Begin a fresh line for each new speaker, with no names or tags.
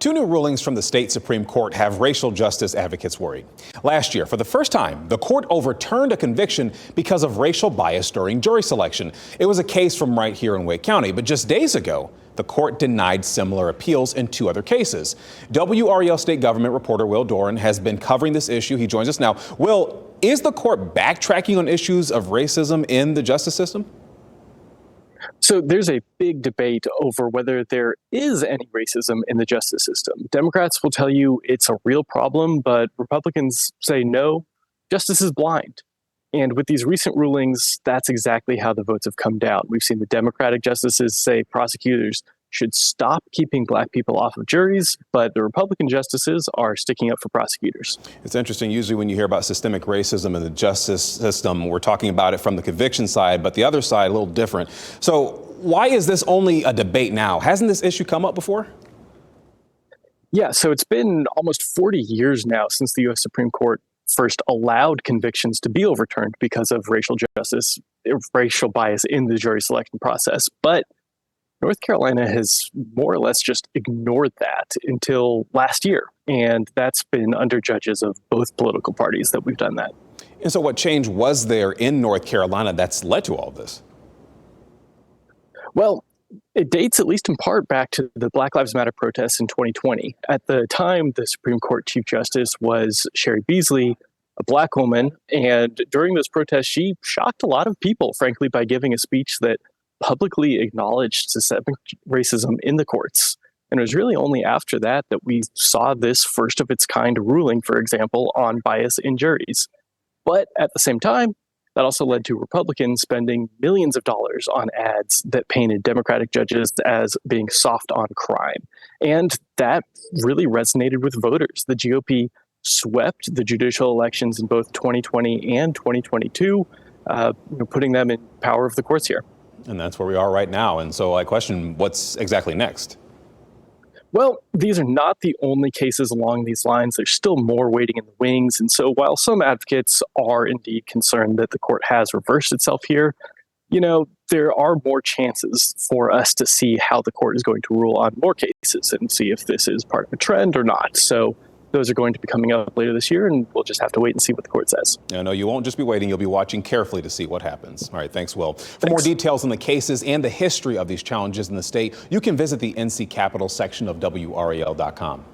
Two new rulings from the state Supreme Court have racial justice advocates worried. Last year, for the first time, the court overturned a conviction because of racial bias during jury selection. It was a case from right here in Wake County, but just days ago, the court denied similar appeals in two other cases. WRAL state government reporter Will Doran has been covering this issue. He joins us now. Will, is the court backtracking on issues of racism in the justice system?
So there's a big debate over whether there is any racism in the justice system. Democrats will tell you it's a real problem, but Republicans say no, justice is blind. And with these recent rulings, that's exactly how the votes have come down. We've seen the Democratic justices say prosecutors should stop keeping black people off of juries, but the Republican justices are sticking up for prosecutors.
It's interesting. Usually when you hear about systemic racism in the justice system, we're talking about it from the conviction side, but the other side a little different. So why is this only a debate now? Hasn't this issue come up before?
Yeah, so it's been almost 40 years now since the U.S. Supreme Court first allowed convictions to be overturned because of racial bias in the jury selection process. But North Carolina has more or less just ignored that until last year. And that's been under judges of both political parties that we've done that.
And so what change was there in North Carolina that's led to all of this?
Well, it dates at least in part back to the Black Lives Matter protests in 2020. At the time, the Supreme Court Chief Justice was Cheri Beasley, a black woman. And during those protests, she shocked a lot of people, frankly, by giving a speech that publicly acknowledged systemic racism in the courts. And it was really only after that that we saw this first of its kind ruling, for example, on bias in juries. But at the same time, that also led to Republicans spending millions of dollars on ads that painted Democratic judges as being soft on crime. And that really resonated with voters. The GOP swept the judicial elections in both 2020 and 2022, putting them in power of the courts here.
And that's where we are right now. And so I question, what's exactly next?
Well, these are not the only cases along these lines. There's still more waiting in the wings. And so while some advocates are indeed concerned that the court has reversed itself here, there are more chances for us to see how the court is going to rule on more cases and see if this is part of a trend or not. So those are going to be coming up later this year, and we'll just have to wait and see what the court says.
No, you won't just be waiting. You'll be watching carefully to see what happens. All right, thanks, Will. For more details on the cases and the history of these challenges in the state, you can visit the NC Capitol section of WRAL.com.